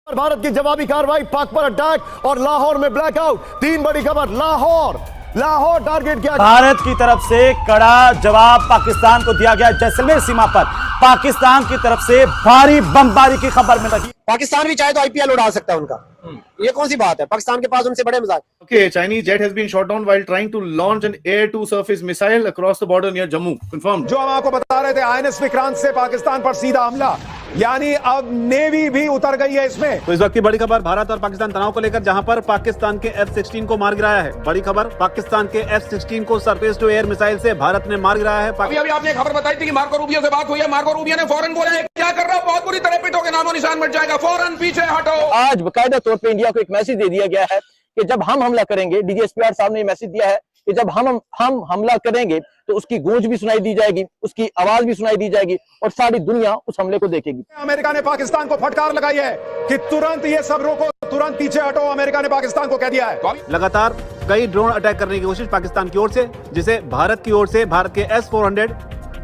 भारत की जवाबी कार्रवाई, पाक पर अटैक और लाहौर में ब्लैकआउट। 3 बड़ी खबर। लाहौर टारगेट किया। भारत की तरफ से कड़ा जवाब पाकिस्तान को दिया गया। जैसलमेर सीमा पर पाकिस्तान की तरफ से भारी बमबारी की खबर मिल रही है। पाकिस्तान भी चाहे तो आईपीएल उड़ा सकता है उनका। ये कौन सी बात है? पाकिस्तान के पास उनसे बड़े मजाक। Okay, Chinese jet has been shot down while trying to launch an air-to-surface missile across the border near Jammu. Confirmed. जो हम आपको बता रहे थे, आईएनएस विक्रांत से पाकिस्तान पर सीधा हमला, यानी अब नेवी भी उतर गई है इसमें। तो इस वक्त की बड़ी खबर भारत और पाकिस्तान तनाव को लेकर, जहां पर पाकिस्तान के F-16 को मार गिराया है। बड़ी खबर, पाकिस्तान के F-16 को सरफेस टू एयर मिसाइल से भारत ने मार गिराया है। अभी आपने खबर बताई थी कि मार्को रूबियो से बात हुई है। मार्को रूबियो ने फौरन बोला है, क्या कर रहा हो, बहुत बुरी तरह पिटोगे, नामो निशान मिट जाएगा, फौरन पीछे हटो। आज बकायदा तौर पे इंडिया को एक मैसेज दे दिया गया है कि जब हम हमला करेंगे, डीजीएसपीआर साहब ने मैसेज दिया है कि जब हम हमला करेंगे तो उसकी गूंज भी सुनाई दी जाएगी, उसकी आवाज भी सुनाई दी जाएगी और सारी दुनिया उस हमले को देखेगी। अमेरिका ने पाकिस्तान को फटकार लगाई है कि तुरंत ये सब रोको, तुरंत पीछे हटो। अमेरिका ने पाकिस्तान को कह दिया है। लगातार कई ड्रोन अटैक करने की कोशिश पाकिस्तान की ओर से, जिसे भारत की ओर से भारत के S-400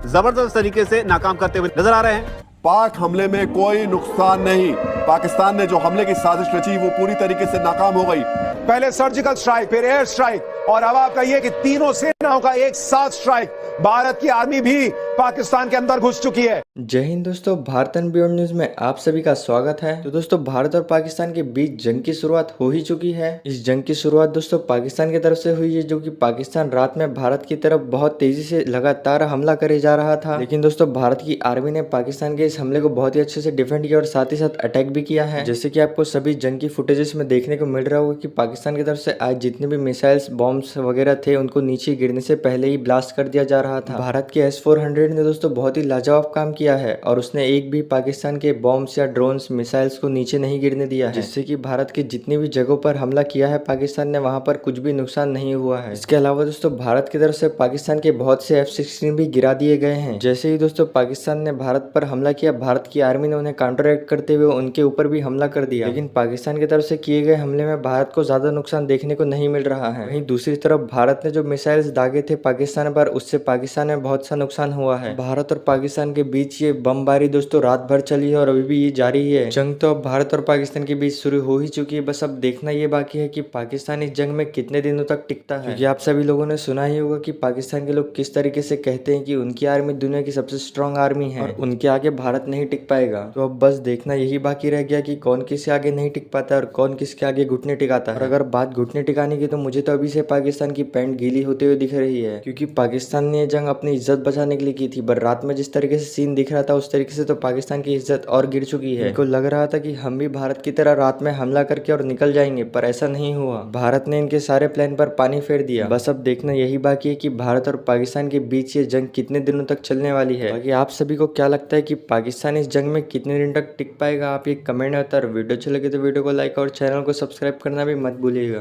जबरदस्त तरीके से नाकाम करते हुए नजर आ रहे हैं। पाक हमले में कोई नुकसान नहीं। पाकिस्तान ने जो हमले की साजिश रची वो पूरी तरीके से नाकाम हो गई। पहले सर्जिकल स्ट्राइक, फिर एयर स्ट्राइक, और अब आप कहिए कि तीनों सेनाओं का एक साथ स्ट्राइक। भारत की आर्मी भी पाकिस्तान के अंदर घुस चुकी है। जय हिंद दोस्तों, भारत एंड बियॉन्ड न्यूज में आप सभी का स्वागत है। तो दोस्तों, भारत और पाकिस्तान के बीच जंग की शुरुआत हो ही चुकी है। इस जंग की शुरुआत दोस्तों पाकिस्तान की तरफ से हुई है, जो कि पाकिस्तान रात में भारत की तरफ बहुत तेजी से लगातार हमला करे जा रहा था। लेकिन दोस्तों, भारत की आर्मी ने पाकिस्तान के इस हमले को बहुत ही अच्छे से डिफेंड किया और साथ ही साथ अटैक भी किया है। जैसे कि आपको सभी जंग की फुटेजेस में देखने को मिल रहा होगा कि पाकिस्तान की तरफ से आज जितने भी मिसाइल्स, बॉम्ब्स वगैरह थे, उनको नीचे गिरने से पहले ही ब्लास्ट कर दिया जा रहा था। भारत के S-400 ने दोस्तों बहुत ही लाजवाब काम किया है और उसने एक भी पाकिस्तान के बॉम्ब्स या ड्रोन्स, मिसाइल्स को नीचे नहीं गिरने दिया है, जिससे कि भारत की जितनी भी जगहों पर हमला किया है पाकिस्तान ने, वहां पर कुछ भी नुकसान नहीं हुआ है। इसके अलावा दोस्तों, भारत की तरफ से पाकिस्तान के बहुत से F-16 भी गिरा दिए गए हैं। जैसे ही दोस्तों पाकिस्तान ने भारत पर हमला किया, भारत की आर्मी ने उन्हें काउंटर एक्ट करते हुए उनके ऊपर भी हमला कर दिया। लेकिन पाकिस्तान की तरफ से किए गए हमले में भारत को ज्यादा नुकसान देखने को नहीं मिल रहा है। वहीं दूसरी तरफ भारत ने जो मिसाइल्स दागे थे पाकिस्तान पर, उससे पाकिस्तान में बहुत सा नुकसान हुआ है। भारत और पाकिस्तान के बीच ये बमबारी दोस्तों रात भर चली है और अभी भी ये जारी है। जंग तो अब भारत और पाकिस्तान के बीच शुरू हो ही चुकी है। बस अब देखना ये बाकी है कि पाकिस्तान इस जंग में कितने दिनों तक टिकता है। क्योंकि आप सभी लोगों ने सुना ही होगा कि पाकिस्तान के लोग किस तरीके से कहते हैं कि उनकी आर्मी दुनिया की सबसे स्ट्रॉन्ग आर्मी है और उनके आगे भारत नहीं टिक पाएगा। तो अब बस देखना यही बाकी रह गया कि कौन किसके आगे नहीं टिक पाता है और कौन किसके आगे घुटने टिकाता है। और अगर बात घुटने टिकाने की, तो मुझे तो अभी से पाकिस्तान की पैंट गीली होते हुए दिख रही है, क्योंकि पाकिस्तान ने जंग अपनी इज्जत बचाने के लिए की थी। पर रात में जिस तरीके से सीन दिख रहा था, उस तरीके से तो पाकिस्तान की इज्जत और गिर चुकी है। इनको लग रहा था कि हम भी भारत की तरह रात में हमला करके और निकल जाएंगे, पर ऐसा नहीं हुआ। भारत ने इनके सारे प्लान पर पानी फेर दिया। बस अब देखना यही बाकी है कि भारत और पाकिस्तान के बीच ये जंग कितने दिनों तक चलने वाली है। बाकी आप सभी को क्या लगता है कि पाकिस्तान इस जंग में कितने दिन तक टिक पाएगा? आप ये कमेंट में बता। वीडियो अच्छी लगे तो वीडियो को लाइक और चैनल को सब्सक्राइब करना भी मत भूलिएगा।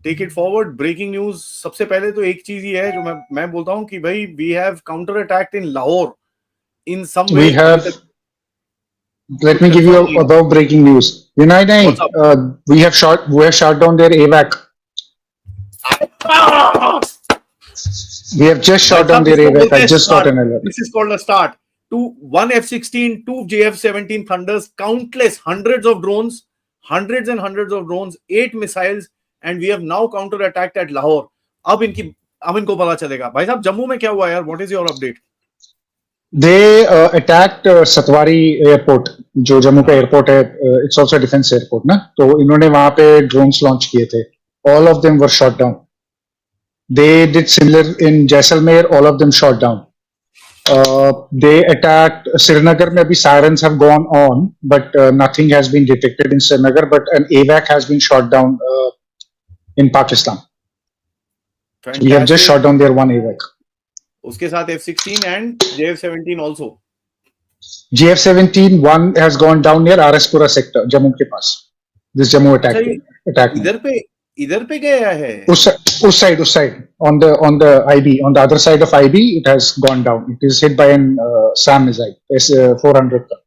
Take it forward. Breaking news. सबसे पहले तो एक चीज ही है जो मैं बोलता हूं कि भाई we have counter attacked in Lahore in some way. Let me give you above breaking news. We have shot down their AWAC. We have just shot down their AWAC. I just got an alert. This is called a start. One F-16, 2 JF-17 Thunders, countless hundreds of drones, hundreds and hundreds of drones, 8 missiles, and we have now counter attacked at Lahore. अब इनको पता चलेगा। भाई साहब, जम्मू में क्या हुआ यार? What is your update? They attacked Satwari airport, जो जम्मू का एयरपोर्ट है। It's also a defense airport ना, तो इन्होंने वहां पे drones launch किए थे। All of them were shot down. They did similar in Jaisalmer. All of them shot down. They attacked Srinagar. में अभी sirens have gone on, but nothing has been detected in Srinagar. But an AWAC has been shot down in Pakistan. We have just shot down their one AWAC. उसके साथ F-16 and JF-17 also. JF-17 one has gone down near RS-Pura sector, Jammu के पास. This Jammu attack. इधर पे गया है? उस side on the IB, on the other side of IB, it has gone down. It is hit by an SAM missile, S-400.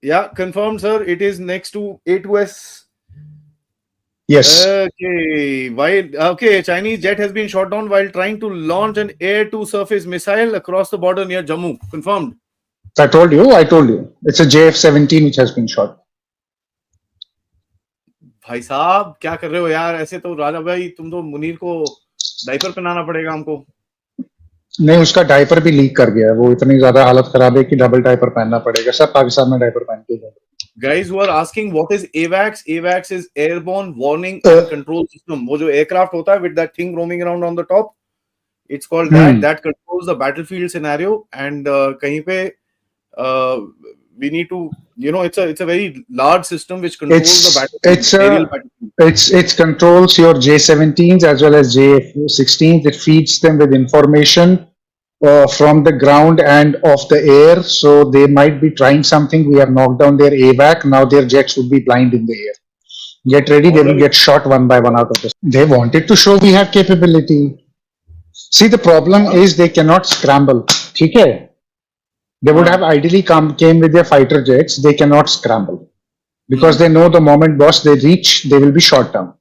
Yeah, confirmed, sir. It is next to A2S. Yes. Okay. Chinese jet has been shot down while trying to launch an air-to-surface missile across the border near Jammu. Confirmed. I told you. It's a JF-17 which has been shot. भाई साहब क्या कर रहे हो यार, ऐसे तो राजा भाई तुम तो मुनीर को डायपर पहनाना पड़ेगा हमको। नहीं, उसका डायपर भी लीक कर गया है, वो इतनी ज्यादा हालत खराब है कि डबल डायपर पहनना पड़ेगा। सब पाकिस्तान में डायपर पहन के गए। Guys who are asking what is AWACS? AWACS is Airborne Warning and Control System. वो जो aircraft होता है with that thing roaming around on the top, it's called that. That controls the battlefield scenario. And कहीं पे we need to, you know, it's a very large system which controls the battlefield. Aerial battlefield. It controls your J-17s as well as J-16s. It feeds them with information from the ground and off the air. So they might be trying something. We have knocked down their AWAC. Now their jets would be blind in the air. Get ready. They will get shot one by one out of this. They wanted to show we have capability. See, the problem is they cannot scramble. Okay? They would have ideally came with their fighter jets. They cannot scramble because they know the moment boss they reach, they will be shot down.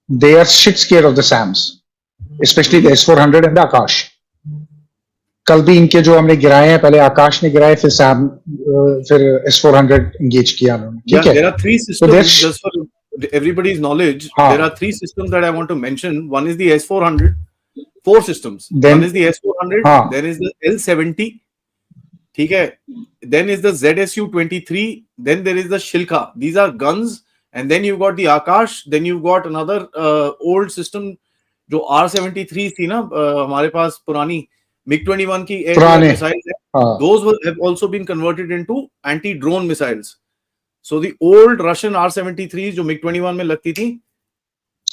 They are shit scared of the SAMs, especially the S-400 and the Akash. कल भी इनके जो हमने गिराए हैं, पहले आकाश ने गिराए, फिर सैम, फिर S-400 एंगेज किया उन्होंने। ठीक है। There are three systems, just for everybody's knowledge. There are three systems that I want to mention. One is the S-400, 4 systems. One is the S-400, then is the L-70, ठीक है, then is the ZSU-23, then there is the Shilka. These are guns, and then you've got the Akash, then you've got another old system जो R-73 थी ना हमारे पास पुरानी MiG-21 की air missiles है, those have also been converted into anti-drone missiles. So the old Russian R-73 जो MiG-21 में लगती थी,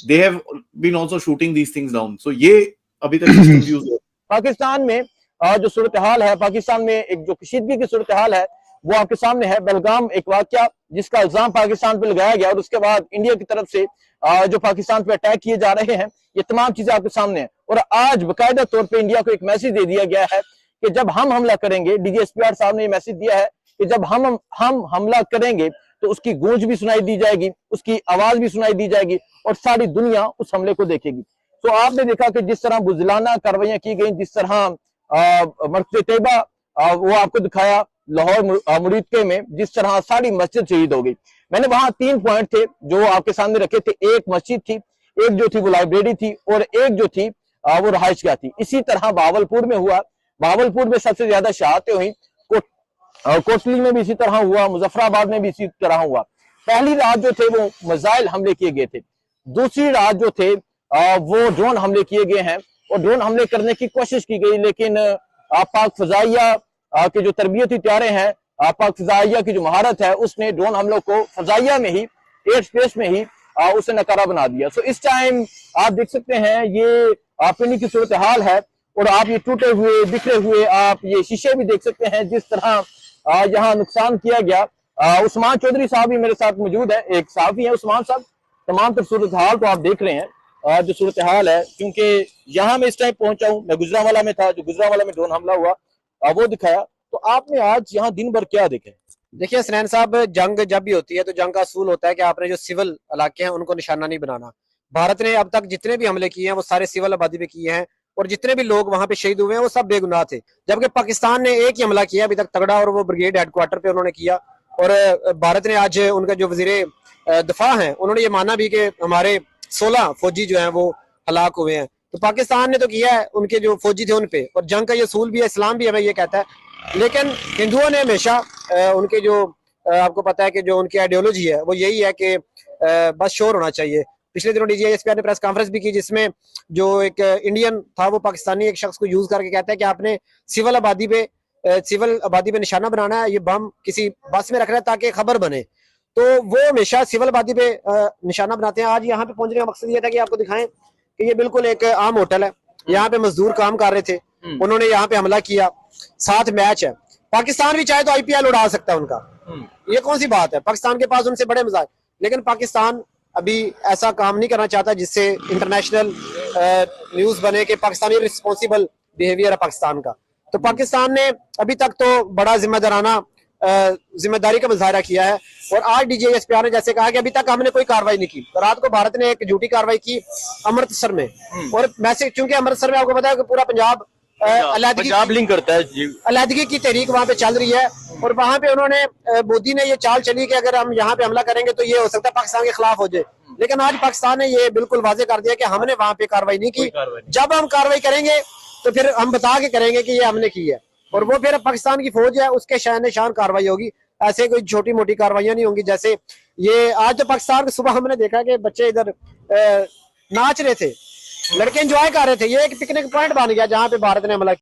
they have been also shooting these things down. So ये अभी तक systems use हो। पाकिस्तान में जो सूरत हाल है, पाकिस्तान में एक जो कशीदगी की सूरत हाल है वो आपके सामने है। बेलगाम एक वाकया जिसका इल्जाम पाकिस्तान पे लगाया गया और उसके बाद इंडिया की तरफ से जो पाकिस्तान पे अटैक किए जा रहे हैं, ये तमाम चीजें आपके सामने हैं। और आज बाकायदा तौर पे इंडिया को एक मैसेज दे दिया गया है कि जब हम हमला करेंगे, DGSPR साहब ने ये मैसेज दिया है कि जब हम हमला करेंगे तो उसकी गूंज भी सुनाई दी जाएगी, उसकी आवाज भी सुनाई दी जाएगी और सारी दुनिया उस हमले को देखेगी। तो आपने देखा कि जिस तरह बुज़दिलाना कार्रवाइयां की गई, जिस तरह मस्जिद तैयबा वो आपको दिखाया लाहौर मुरीदके में, जिस तरह सारी मस्जिद शहीद हो गई। मैंने वहां 3 पॉइंट थे जो आपके सामने रखे थे। एक मस्जिद थी, एक जो थी वो लाइब्रेरी थी और एक जो थी वो रहायशगाह थी। इसी तरह बावलपुर में हुआ, बावलपुर में सबसे ज्यादा शहादतें हुई, कोटली में भी इसी तरह हुआ, मुजफ्फराबाद में भी इसी तरह हुआ। पहली रात जो थे वो मिसाइल हमले किए गए थे, दूसरी रात जो थे वो ड्रोन हमले किए गए हैं और ड्रोन हमले करने की कोशिश की गई, लेकिन पाक फजाइया के जो तरबियती त्यारे हैं, पाक फजाइया की जो महारत है, उसने ड्रोन हमलों को फजाइया में ही, एयर स्पेस में ही उसे नकारा बना दिया। सो इस टाइम आप देख सकते हैं ये पिंडी की सूरत हाल है और आप ये टूटे हुए, बिखरे हुए आप ये शीशे भी देख सकते हैं जिस तरह यहाँ नुकसान किया गया। उस्मान चौधरी साहब भी मेरे साथ मौजूद है, एक साहबी है उस्मान साहब। तमाम तर सूरत हाल तो आप देख रहे हैं जो सूरत हाल है, क्योंकि यहाँ मैं इस टाइम पहुंचा हूँ, मैं गुजरांवाला में था, जो गुजरांवाला में ड्रोन हमला हुआ वो दिखाया। तो आपने आज यहाँ दिन भर क्या देखे? देखिए हसनैन साहब, जंग जब भी होती है तो जंग का असूल होता है कि आपने जो सिविल इलाके हैं उनको निशाना नहीं बनाना। भारत ने अब तक जितने भी हमले किए हैं वो सारे सिविल आबादी पे किए हैं और जितने भी लोग वहां पे शहीद हुए हैं वो सब बेगुनाह थे। जबकि पाकिस्तान ने एक ही हमला किया अभी तक तगड़ा, और वो ब्रिगेड हेडक्वार्टर पे उन्होंने किया। और भारत ने आज उनका जो वजीर दफा है उन्होंने ये माना भी कि हमारे 16 फौजी जो है वो हलाक हुए हैं। तो पाकिस्तान ने तो किया है, उनके जो फौजी थे उन पे, और जंग का ये असूल भी है, इस्लाम भी हमें ये कहता है। लेकिन हिंदुओं ने हमेशा उनके जो आपको पता है कि जो उनकी आइडियोलॉजी है वो यही है कि बस शोर होना चाहिए। पिछले दिनों DGSPR ने प्रेस कॉन्फ्रेंस भी की जिसमें जो एक इंडियन था वो पाकिस्तानी एक शख्स को यूज करके कहता है कि आपने सिविल आबादी पे निशाना बनाना है, ये बम किसी बस में रख रहा है ताकि खबर बने। तो वो हमेशा सिविल आबादी पे निशाना बनाते हैं। आज यहाँ पे पहुंचने का मकसद ये था कि आपको दिखाएं कि ये बिल्कुल एक आम होटल है, यहाँ पे मजदूर काम कर रहे थे, उन्होंने यहाँ पे हमला किया, साथ मैच है। पाकिस्तान भी चाहे तो IPL उड़ा सकता है उनका, ये कौन सी बात है, पाकिस्तान के पास उनसे बड़े मजाक। लेकिन पाकिस्तान अभी ऐसा काम नहीं करना चाहता जिससे इंटरनेशनल न्यूज बने कि पाकिस्तानी रिस्पॉन्सिबल बिहेवियर है पाकिस्तान का। तो पाकिस्तान ने अभी तक तो बड़ा जिम्मेदारी का मुजाहरा किया है। और आज DGSPR ने जैसे कहा कि अभी तक हमने कोई कार्रवाई नहीं की, तो रात को भारत ने एक झूठी कार्रवाई की अमृतसर में। और वैसे चूंकि अमृतसर में आपको पता है कि पूरा पंजाब पंजाब लिंक करता है जी। अलहदगी की तहरीक वहां पे चल रही है और वहां पे उन्होंने मोदी ने ये चाल चली कि अगर हम यहाँ पे हमला करेंगे तो ये हो सकता है पाकिस्तान के खिलाफ हो जाए, लेकिन आज पाकिस्तान ने ये बिल्कुल वाजे कर दिया कि हमने वहां पे कार्रवाई नहीं की। जब हम कार्रवाई करेंगे तो फिर हम बता के करेंगे कि ये हमने की है, और वो फिर पाकिस्तान की फौज है उसके शान शान कार्रवाई होगी। ऐसे कोई छोटी मोटी कार्रवाइयां नहीं होंगी। जैसे ये आज तो पाकिस्तान सुबह हमने देखा कि बच्चे इधर नाच रहे थे, लड़के एंजॉय कर रहे थे, ये एक पिकनिक पॉइंट बन गया जहाँ पे भारत ने हमला